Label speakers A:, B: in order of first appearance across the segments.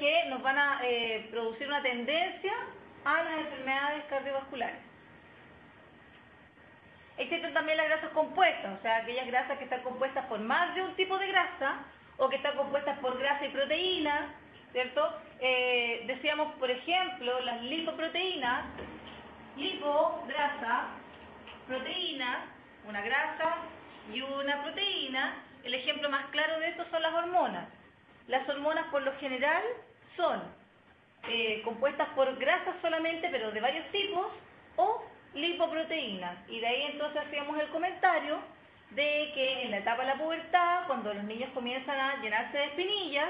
A: que nos van a producir una tendencia a las enfermedades cardiovasculares. Existen también las grasas compuestas, o sea, aquellas grasas que están compuestas por más de un tipo de grasa, o que están compuestas por grasa y proteína, ¿cierto? Decíamos, por ejemplo, las lipoproteínas, grasa, proteína, una grasa y una proteína. El ejemplo más claro de esto son las hormonas. Las hormonas por lo general son compuestas por grasas solamente, pero de varios tipos, o lipoproteínas. Y de ahí entonces hacíamos el comentario de que en la etapa de la pubertad, cuando los niños comienzan a llenarse de espinillas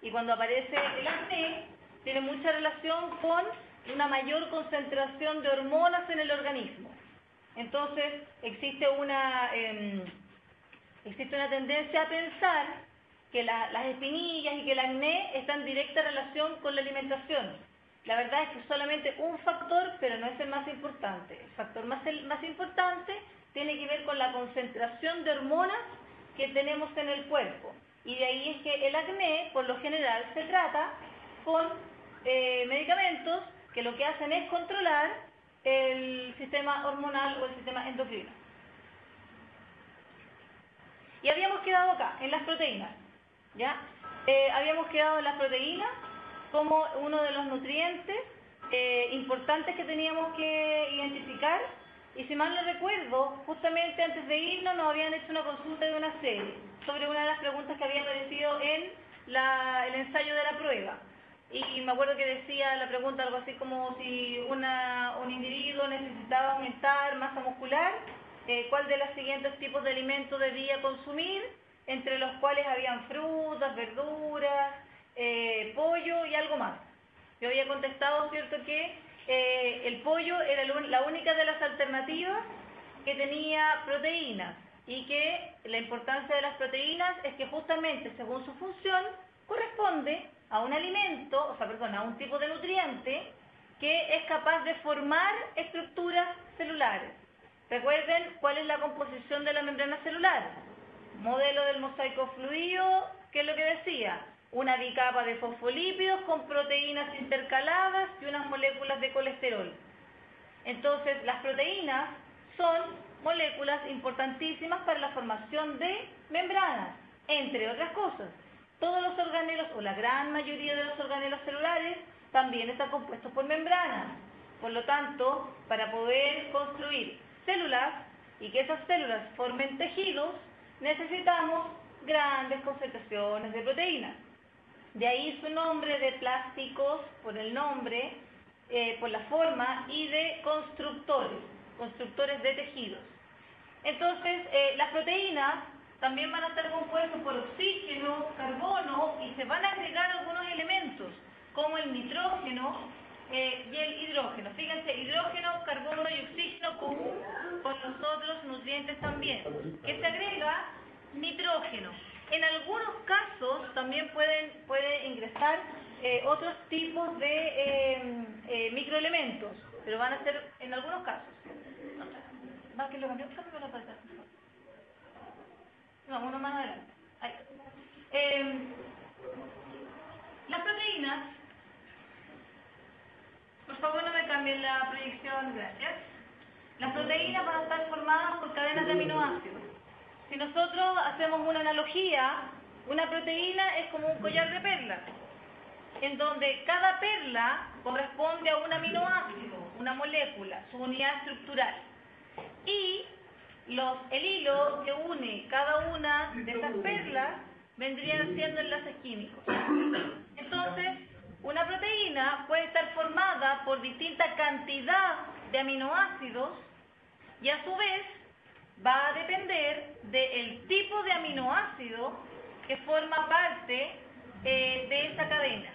A: y cuando aparece el acné, tiene mucha relación con una mayor concentración de hormonas en el organismo. Entonces existe una tendencia a pensar que las espinillas y que el acné están en directa relación con la alimentación. La verdad es que es solamente un factor, pero no es el más importante. El factor más importante tiene que ver con la concentración de hormonas que tenemos en el cuerpo. Y de ahí es que el acné, por lo general, se trata con medicamentos que lo que hacen es controlar el sistema hormonal o el sistema endocrino. Y habíamos quedado acá, en las proteínas, ¿ya? Habíamos quedado en las proteínas como uno de los nutrientes importantes que teníamos que identificar. Y si mal no recuerdo, justamente antes de irnos nos habían hecho una consulta de una serie sobre una de las preguntas que había aparecido en el ensayo de la prueba. Y me acuerdo que decía la pregunta algo así como si un individuo necesitaba aumentar masa muscular, ¿cuál de los siguientes tipos de alimentos debía consumir? Entre los cuales habían frutas, verduras, pollo y algo más. Yo había contestado, ¿cierto?, que el pollo era la única de las alternativas que tenía proteínas y que la importancia de las proteínas es que justamente según su función corresponde a un alimento, a un tipo de nutriente que es capaz de formar estructuras celulares. Recuerden cuál es la composición de la membrana celular. Modelo del mosaico fluido, ¿qué es lo que decía? Una bicapa de fosfolípidos con proteínas intercaladas y unas moléculas de colesterol. Entonces, las proteínas son moléculas importantísimas para la formación de membranas, entre otras cosas. Todos los organelos, o la gran mayoría de los organelos celulares, también están compuestos por membranas. Por lo tanto, para poder construir células y que esas células formen tejidos, necesitamos grandes concentraciones de proteínas. De ahí su nombre de plásticos, por el nombre, por la forma, y de constructores de tejidos. Entonces, las proteínas también van a estar compuestas por oxígeno, carbono, y se van a agregar algunos elementos, como el nitrógeno y el hidrógeno. Fíjense, hidrógeno, carbono y oxígeno común con los otros nutrientes también. ¿Qué se agrega? Nitrógeno. En algunos casos también puede ingresar otros tipos de microelementos, pero van a ser en algunos casos. ¿Va que lo cambió? No, uno más adelante. Ahí. Las proteínas, por favor no me cambien la proyección, gracias. Las proteínas van a estar formadas por cadenas de aminoácidos. Si nosotros hacemos una analogía, una proteína es como un collar de perlas, en donde cada perla corresponde a un aminoácido, una molécula, su unidad estructural. Y el hilo que une cada una de esas perlas vendrían siendo enlaces químicos. Entonces, una proteína puede estar formada por distinta cantidad de aminoácidos y a su vez va a depender del tipo de aminoácido que forma parte de esa cadena.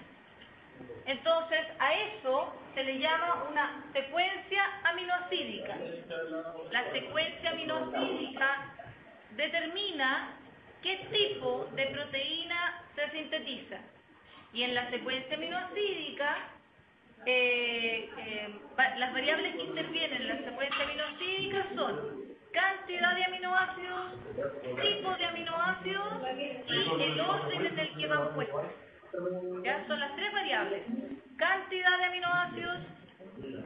A: Entonces, a eso se le llama una secuencia aminoácidica. La secuencia aminoácidica determina qué tipo de proteína se sintetiza. Y en la secuencia aminoácidica, las variables que intervienen en la secuencia aminoácidica son cantidad de aminoácidos, tipo de aminoácidos y el orden en el que van puestos. ¿Ya? Son las tres variables: cantidad de aminoácidos,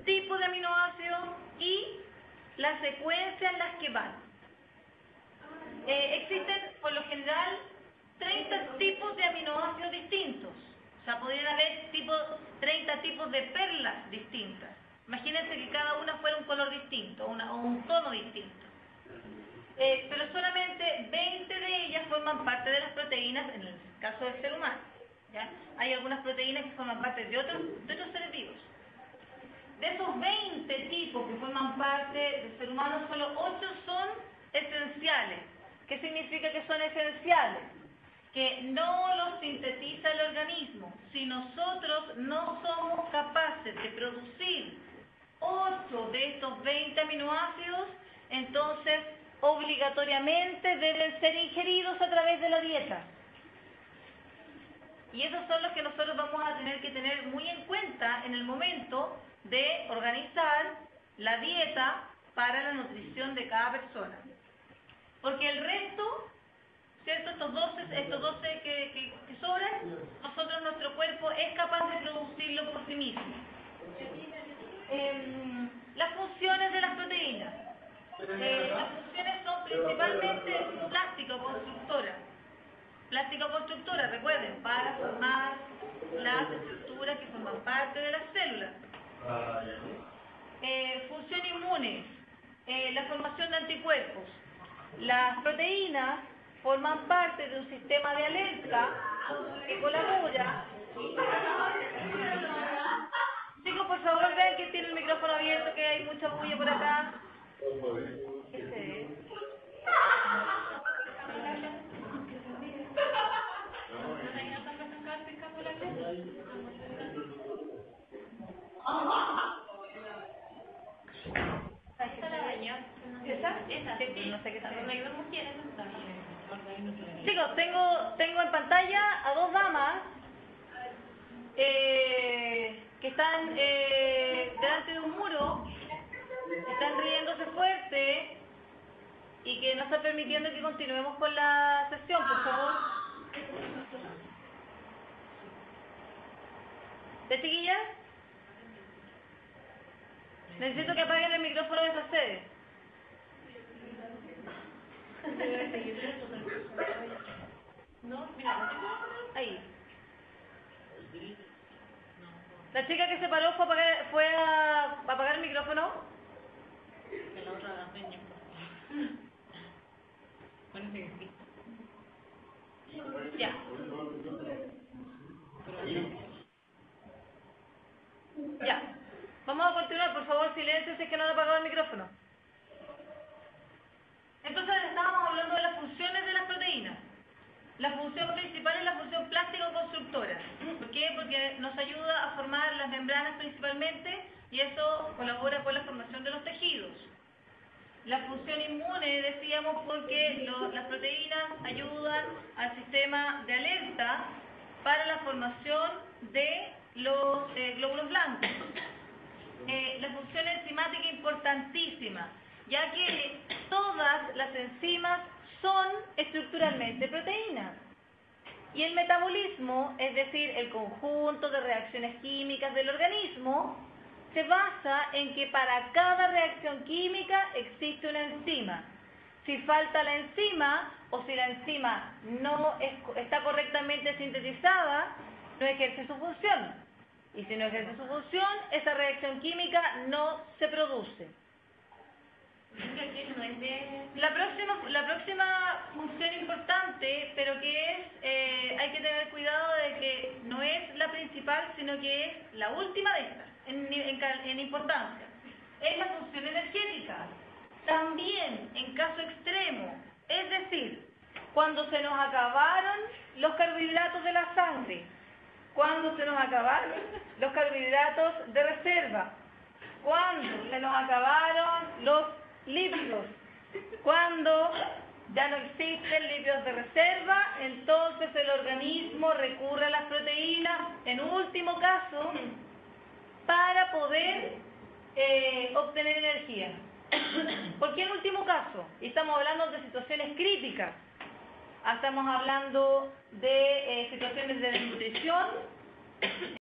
A: tipo de aminoácidos y la secuencia en las que van. Existen, por lo general, 30 tipos de aminoácidos distintos. O sea, podrían haber 30 tipos de perlas distintas. Imagínense que cada una fuera un color distinto, o un tono distinto. Pero solamente 20 de ellas forman parte de las proteínas, en el caso del ser humano. ¿Ya? Hay algunas proteínas que forman parte de otros seres vivos. De esos 20 tipos que forman parte del ser humano, solo 8 son esenciales. ¿Qué significa que son esenciales? Que no los sintetiza el organismo. Si nosotros no somos capaces de producir 8 de estos 20 aminoácidos, entonces obligatoriamente deben ser ingeridos a través de la dieta. Y esos son los que nosotros vamos a tener que tener muy en cuenta en el momento de organizar la dieta para la nutrición de cada persona. Porque el resto, ¿cierto? Estos 12 que sobran, nuestro cuerpo es capaz de producirlo por sí mismo. Las funciones de las proteínas. Las funciones son principalmente plástico-constructoras. Plástico-constructora, recuerden, para formar las estructuras que forman parte de las células. Función inmune, la formación de anticuerpos. Las proteínas forman parte de un sistema de alerta que colabora. Chicos, por favor, vean que tiene el micrófono abierto, que hay mucha bulla por acá. Chicos, tengo en pantalla a dos damas que están delante de un muro, están riéndose fuerte y que no está permitiendo que continuemos con la sesión, por favor. ¿De chiquillas? Necesito que apaguen el micrófono de esa sede. No, mira, ahí. La chica que se paró fue a apagar el micrófono. Que la otra la peña. Ya. Ya. Vamos a continuar, por favor, silencio si es que no han apagado el micrófono. Entonces estábamos hablando de las funciones de las proteínas. La función principal es la función plástico-constructora. ¿Por qué? Porque nos ayuda a formar las membranas principalmente y eso colabora con la formación de los tejidos. La función inmune, decíamos, porque las proteínas ayudan al sistema de alerta para la formación de los glóbulos blancos. La función enzimática importantísima, ya que todas las enzimas son estructuralmente proteínas. Y el metabolismo, es decir, el conjunto de reacciones químicas del organismo, se basa en que para cada reacción química existe una enzima. Si falta la enzima, o si la enzima no está correctamente sintetizada, no ejerce su función. Y si no ejerce su función, esa reacción química no se produce. La próxima función importante, pero que es, hay que tener cuidado de que no es la principal, sino que es la última de estas, en importancia, es la función energética. También en caso extremo, es decir, cuando se nos acabaron los carbohidratos de la sangre, cuando se nos acabaron los carbohidratos de reserva, cuando se nos acabaron los lípidos, cuando ya no existen lípidos de reserva, entonces el organismo recurre a las proteínas, en último caso, para poder obtener energía. ¿Por qué en último caso? Y estamos hablando de situaciones críticas. estamos hablando de situaciones de desnutrición,